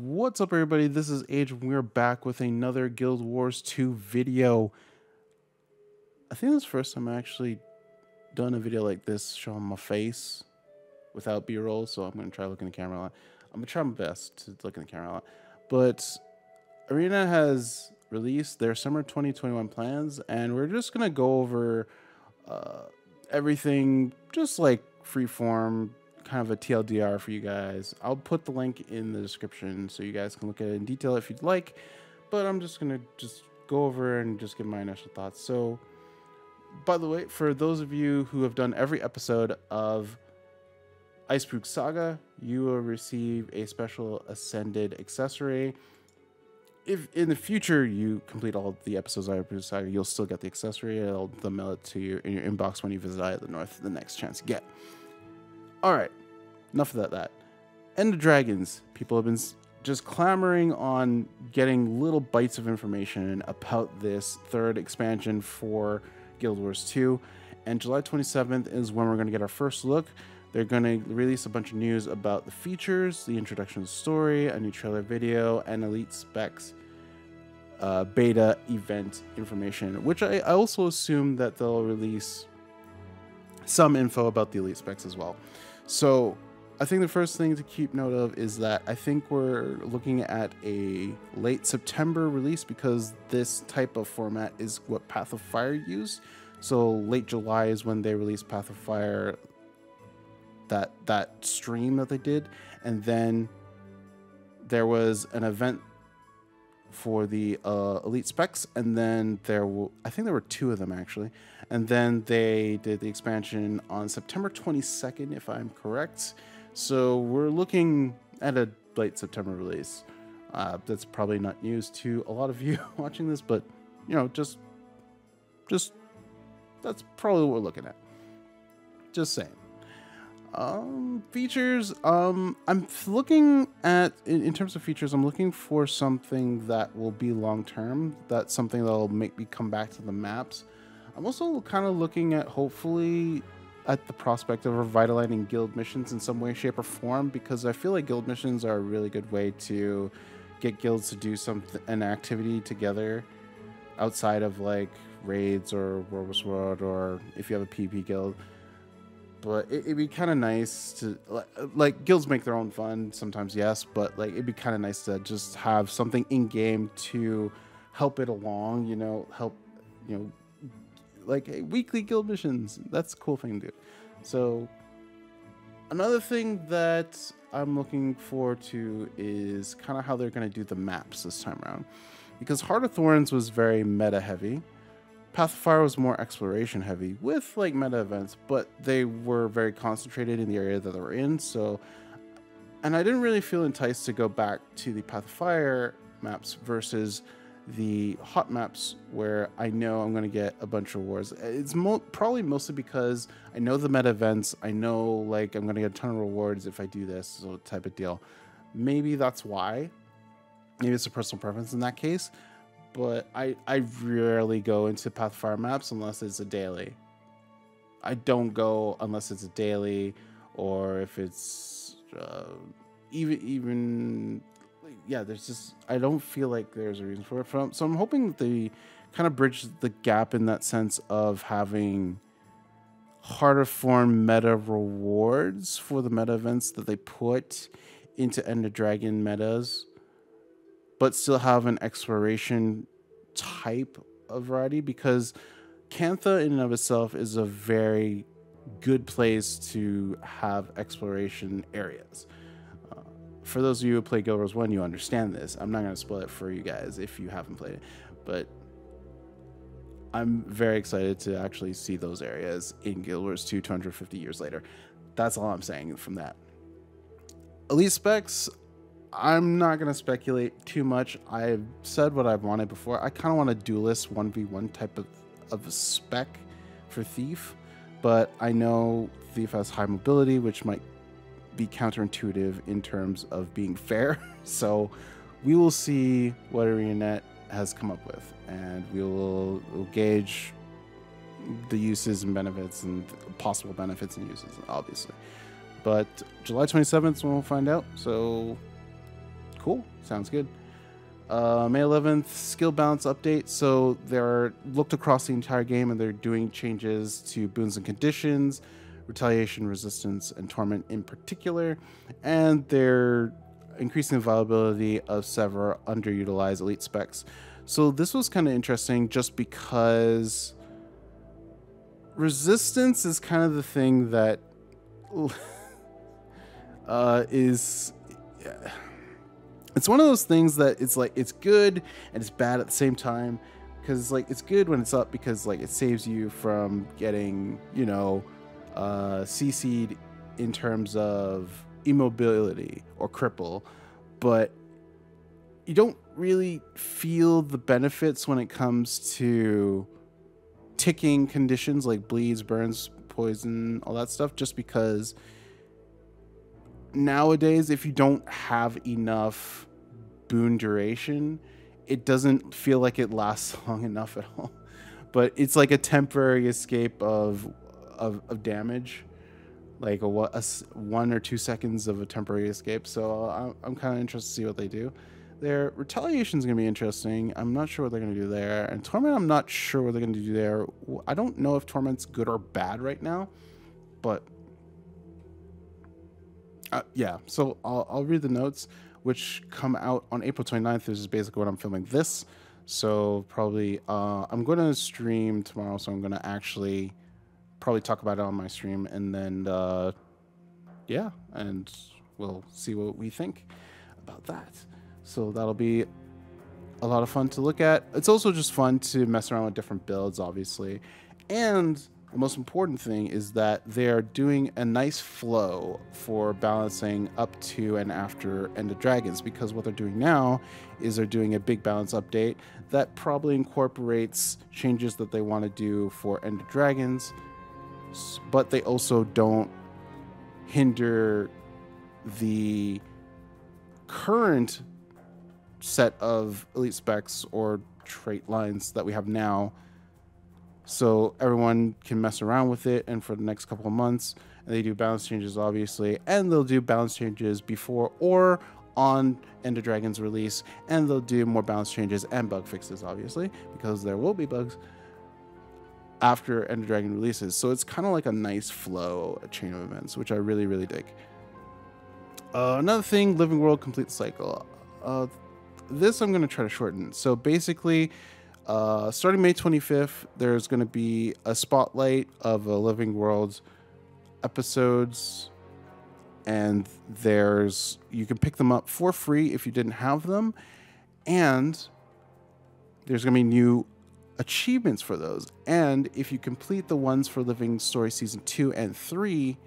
What's up, everybody? This is Age, and we're back with another Guild Wars 2 video. I think this is the first time I actually done a video like this showing my face without B-roll, so I'm going to try looking at the camera a lot. I'm going to try my best to look in the camera a lot. But Arena has released their summer 2021 plans, and we're just going to go over everything just like freeform, kind of a TLDR for you guys. I'll put the link in the description so you guys can look at it in detail if you'd like, but I'm just gonna go over and just give my initial thoughts. So, by the way, for those of you who have done every episode of Icebrew Saga, you will receive a special Ascended accessory. If in the future you complete all the episodes of Icebrew Saga, you'll still get the accessory. They'll mail it to you in your inbox when you visit Eye of the North the next chance you get. All right, enough of that. End of Dragons. People have been just clamoring on getting little bites of information about this third expansion for Guild Wars 2. And July 27th is when we're going to get our first look. They're going to release a bunch of news about the features, the introduction of the story, a new trailer video, and Elite Specs beta event information, which I also assume that they'll release some info about the Elite Specs as well. So I think the first thing to keep note of is that I think we're looking at a late September release because this type of format is what Path of Fire used. So late July is when they released Path of Fire, that stream that they did. And then there was an event for the Elite Specs, and then I think there were two of them actually, and then they did the expansion on September 22nd, if I'm correct. So we're looking at a late September release. That's probably not news to a lot of you watching this, but you know, just that's probably what we're looking at. Just saying. Features, I'm looking at, in terms of features, I'm looking for something that will be long-term, that's something that'll make me come back to the maps. I'm also kind of looking at, hopefully, at the prospect of revitalizing guild missions in some way, shape, or form, because I feel like guild missions are a really good way to get guilds to do an activity together outside of like raids or World vs. World, or if you have a PvP guild. But it'd be kind of nice to, like, guilds make their own fun sometimes, yes, but like it'd be kind of nice to just have something in game to help it along, you know, like weekly guild missions. That's a cool thing to do. So another thing that I'm looking forward to is kind of how they're going to do the maps this time around, because Heart of Thorns was very meta heavy. Path of Fire was more exploration heavy with like meta events, but they were very concentrated in the area that they were in. So, and I didn't really feel enticed to go back to the Path of Fire maps versus the hot maps where I know I'm going to get a bunch of rewards. It's probably mostly because I know the meta events. I know like I'm going to get a ton of rewards if I do this, so type of deal. Maybe that's why. Maybe it's a personal preference in that case. But I rarely go into Path of Fire maps unless it's a daily. I don't go unless it's a daily, or if it's even yeah. There's just, I don't feel like there's a reason for it. So I'm hoping that they kind of bridge the gap in that sense of having harder form meta rewards for the meta events that they put into End of Dragon metas, but still have an exploration type of variety, because Cantha in and of itself is a very good place to have exploration areas. For those of you who play Guild Wars 1, you understand this. I'm not going to spoil it for you guys if you haven't played it, but I'm very excited to actually see those areas in Guild Wars 2 250 years later. That's all I'm saying from that. Elite Specs, I'm not going to speculate too much. I've said what I've wanted before. I kind of want a duelist 1v1 type of spec for Thief, but I know Thief has high mobility, which might be counterintuitive in terms of being fair. So we will see what ArenaNet has come up with, and we'll gauge the uses and benefits and possible benefits and uses, obviously. But July 27th is when we'll find out. So Cool. Sounds good. May 11th, skill balance update. So they're looked across the entire game and they're doing changes to boons and conditions, retaliation, resistance, and torment in particular. And they're increasing the availability of several underutilized elite specs. So this was kind of interesting just because resistance is kind of the thing that is... It's one of those things that it's like it's good and it's bad at the same time, because like it's good when it's up because like it saves you from getting, you know, CC'd in terms of immobility or cripple, but you don't really feel the benefits when it comes to ticking conditions like bleeds, burns, poison, all that stuff, just because nowadays, if you don't have enough boon duration, it doesn't feel like it lasts long enough at all. But it's like a temporary escape of damage, like a 1 or 2 seconds of a temporary escape. So I'm kind of interested to see what they do. Their retaliation is going to be interesting. I'm not sure what they're going to do there. And torment, I'm not sure what they're going to do there. I don't know if torment's good or bad right now, but yeah, so I'll read the notes, which come out on April 29th. This is basically when I'm filming this. So probably I'm going to stream tomorrow, so I'm going to actually probably talk about it on my stream. And then, yeah, and we'll see what we think about that. So that'll be a lot of fun to look at. It's also just fun to mess around with different builds, obviously. And the most important thing is that they're doing a nice flow for balancing up to and after End of Dragons, because what they're doing now is they're doing a big balance update that probably incorporates changes that they want to do for End of Dragons, but they also don't hinder the current set of elite specs or trait lines that we have now, so everyone can mess around with it. And for the next couple of months, and they do balance changes, obviously, and they'll do balance changes before or on End of Dragon's release, and they'll do more balance changes and bug fixes, obviously, because there will be bugs after End of Dragon releases. So it's kind of like a nice flow, a chain of events, which I really, really dig. Another thing, Living World Complete Cycle. This I'm going to try to shorten. So basically, starting May 25th, there's going to be a spotlight of a Living World episodes, and you can pick them up for free if you didn't have them, and there's going to be new achievements for those. And if you complete the ones for Living Story Season 2 and 3,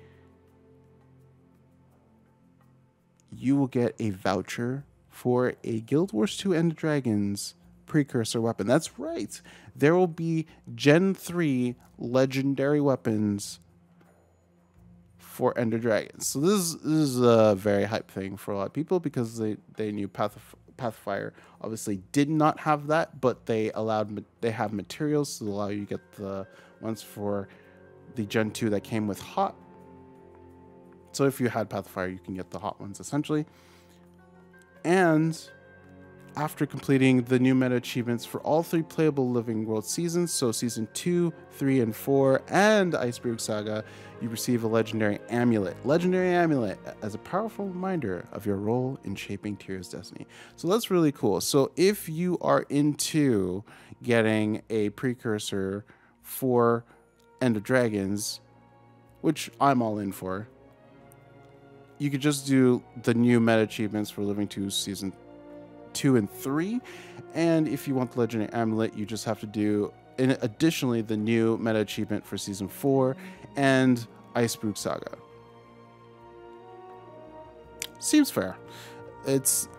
you will get a voucher for a Guild Wars 2 End of Dragons precursor weapon. That's right. There will be Gen 3 legendary weapons for End of Dragons. So this is a very hype thing for a lot of people, because they knew Pathfire obviously did not have that, but they have materials to allow you to get the ones for the Gen 2 that came with Hot. So if you had Pathfire, you can get the Hot ones essentially. And after completing the new meta achievements for all 3 playable Living World seasons, so Season 2, 3, and 4, and Iceberg Saga, you receive a Legendary Amulet. Legendary Amulet as a powerful reminder of your role in shaping Tyr's destiny. So that's really cool. So if you are into getting a precursor for End of Dragons, which I'm all in for, you could just do the new meta achievements for Living 2 Season 2 and 3, and if you want the Legendary Amulet, you just have to do additionally the new meta achievement for Season 4 and Iceberg Saga. Seems fair. It's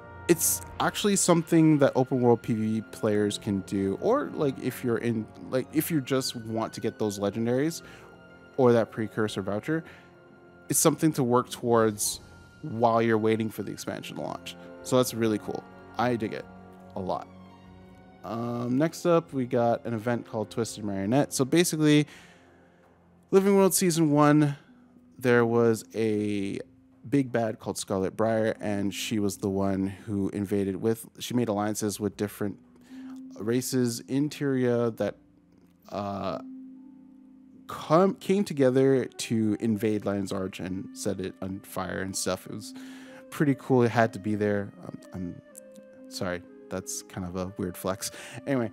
actually something that open world PvE players can do, or like if you just want to get those legendaries or that precursor voucher, it's something to work towards while you're waiting for the expansion to launch. So that's really cool. I dig it a lot. Next up, we got an event called Twisted Marionette. So basically, Living World Season 1, there was a big bad called Scarlet Briar, and she was the one who invaded with. She made alliances with different races in Tyria that came together to invade Lion's Arch and set it on fire and stuff. It was pretty cool. It had to be there. I'm sorry, that's kind of a weird flex. Anyway,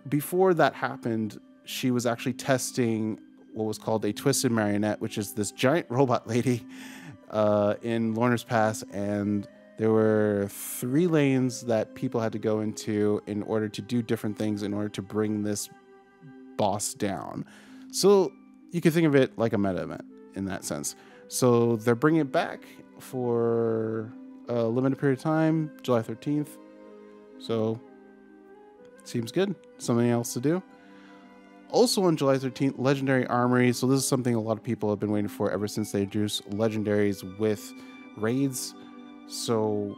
before that happened, she was actually testing what was called a twisted marionette, which is this giant robot lady in Lorner's Pass, and there were 3 lanes that people had to go into in order to do different things in order to bring this boss down. So you can think of it like a meta event in that sense. So they're bringing it back for a limited period of time, July 13th. So seems good. Something else to do. Also on July 13th, Legendary Armory. So this is something a lot of people have been waiting for ever since they introduced legendaries with raids. So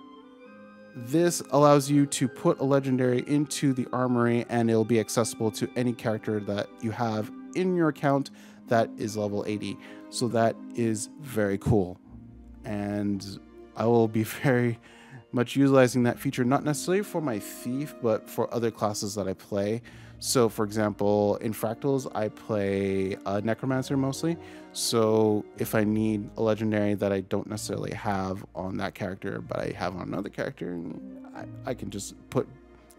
this allows you to put a legendary into the armory and it'll be accessible to any character that you have in your account that is level 80. So that is very cool. And I will be very much utilizing that feature, not necessarily for my thief, but for other classes that I play. So for example, in Fractals, I play Necromancer mostly. So if I need a legendary that I don't necessarily have on that character, but I have on another character, I can just put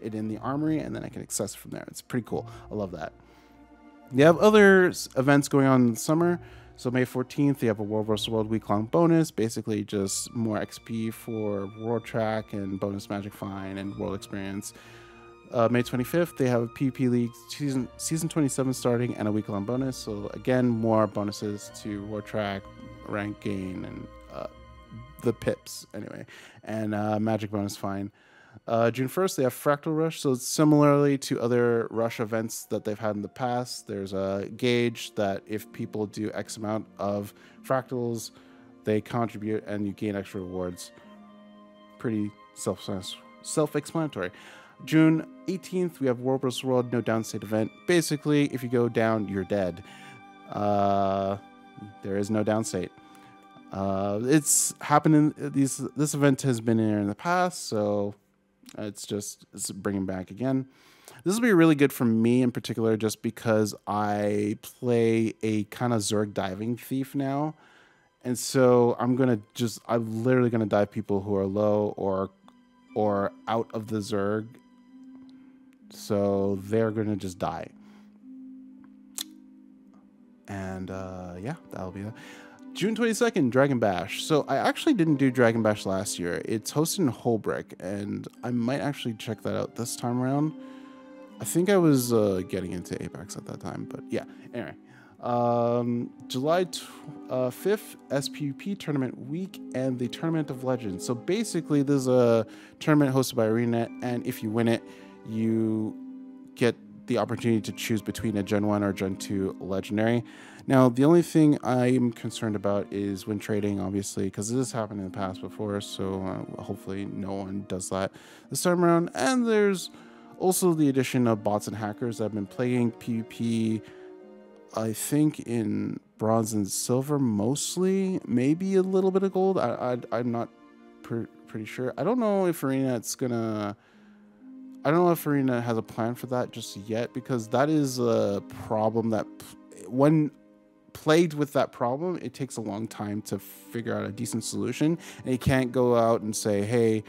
it in the armory and then I can access it from there. It's pretty cool. I love that. You have other events going on in the summer. So May 14th, you have a World vs. World week-long bonus, basically just more XP for World Track and bonus Magic Find and World Experience. May 25th, they have a PvP League season 27 starting and a week-long bonus. So again, more bonuses to World Track, rank gain, and the pips anyway, and Magic bonus Find. June 1st, they have Fractal Rush. So similarly to other Rush events that they've had in the past, there's a gauge that if people do X amount of fractals, they contribute and you gain extra rewards. Pretty self-explanatory. June 18th, we have World vs. World No Downstate event. Basically, if you go down, you're dead. There is no downstate. It's happening. This event has been in the past, so it's bringing back again. This will be really good for me in particular, just because I play a kind of Zerg diving thief now, and so I'm literally gonna dive people who are low or out of the Zerg. So they're gonna just die. And yeah, that'll be that. June 22nd, Dragon Bash. So I actually didn't do Dragon Bash last year. It's hosted in Holbrook, and I might actually check that out this time around. I think I was getting into Apex at that time, but yeah. Anyway, July 5th, SPP Tournament Week and the Tournament of Legends. So basically, there's a tournament hosted by ArenaNet, and if you win it, you get the opportunity to choose between a Gen 1 or Gen 2 Legendary. Now, the only thing I'm concerned about is when trading, obviously, because this has happened in the past before, so hopefully no one does that this time around. And there's also the addition of bots and hackers that have been playing PvP, I think, in bronze and silver mostly, maybe a little bit of gold. I'm not pretty sure. I don't know if ArenaNet's gonna... I don't know if Arena has a plan for that just yet, because that is a problem that when plagued with that problem, it takes a long time to figure out a decent solution. And you can't go out and say, hey,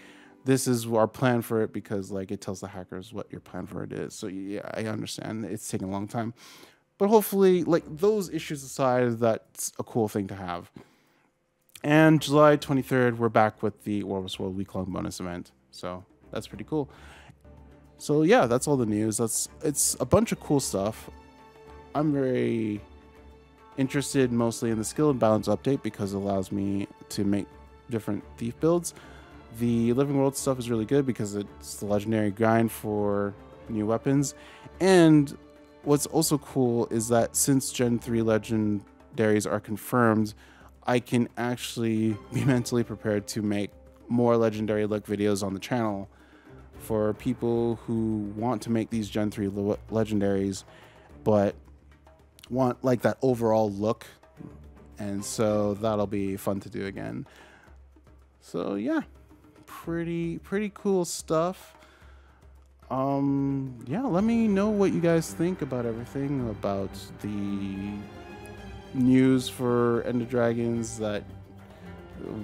this is our plan for it, because like it tells the hackers what your plan for it is. So yeah, I understand it's taking a long time, but hopefully, like, those issues aside, that's a cool thing to have. And July 23rd, we're back with the World vs. World week-long bonus event. So that's pretty cool. So yeah, that's all the news. It's a bunch of cool stuff. I'm very interested mostly in the skill and balance update, because it allows me to make different thief builds. The Living World stuff is really good because it's the legendary grind for new weapons. And what's also cool is that since Gen 3 legendaries are confirmed, I can actually be mentally prepared to make more legendary look videos on the channel for people who want to make these Gen 3 legendaries, but want like that overall look and so that'll be fun to do again. So yeah, pretty cool stuff. Yeah, let me know what you guys think about everything, about the news for Ender Dragons, that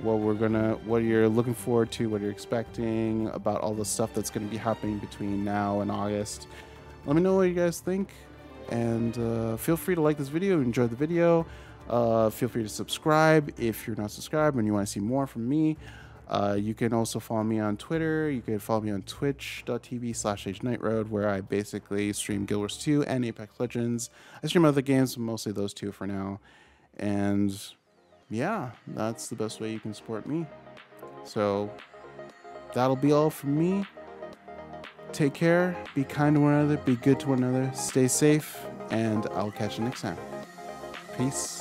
what you're looking forward to, what you're expecting, about all the stuff that's going to be happening between now and August. Let me know what you guys think, and feel free to like this video, enjoy the video. Feel free to subscribe if you're not subscribed and you want to see more from me. You can also follow me on Twitter. You can follow me on twitch.tv/AgeNightroad, where I basically stream Guild Wars 2 and Apex Legends. I stream other games, but mostly those two for now. And yeah, that's the best way you can support me. So that'll be all from me. Take care, be kind to one another, be good to one another, stay safe, and I'll catch you next time. Peace.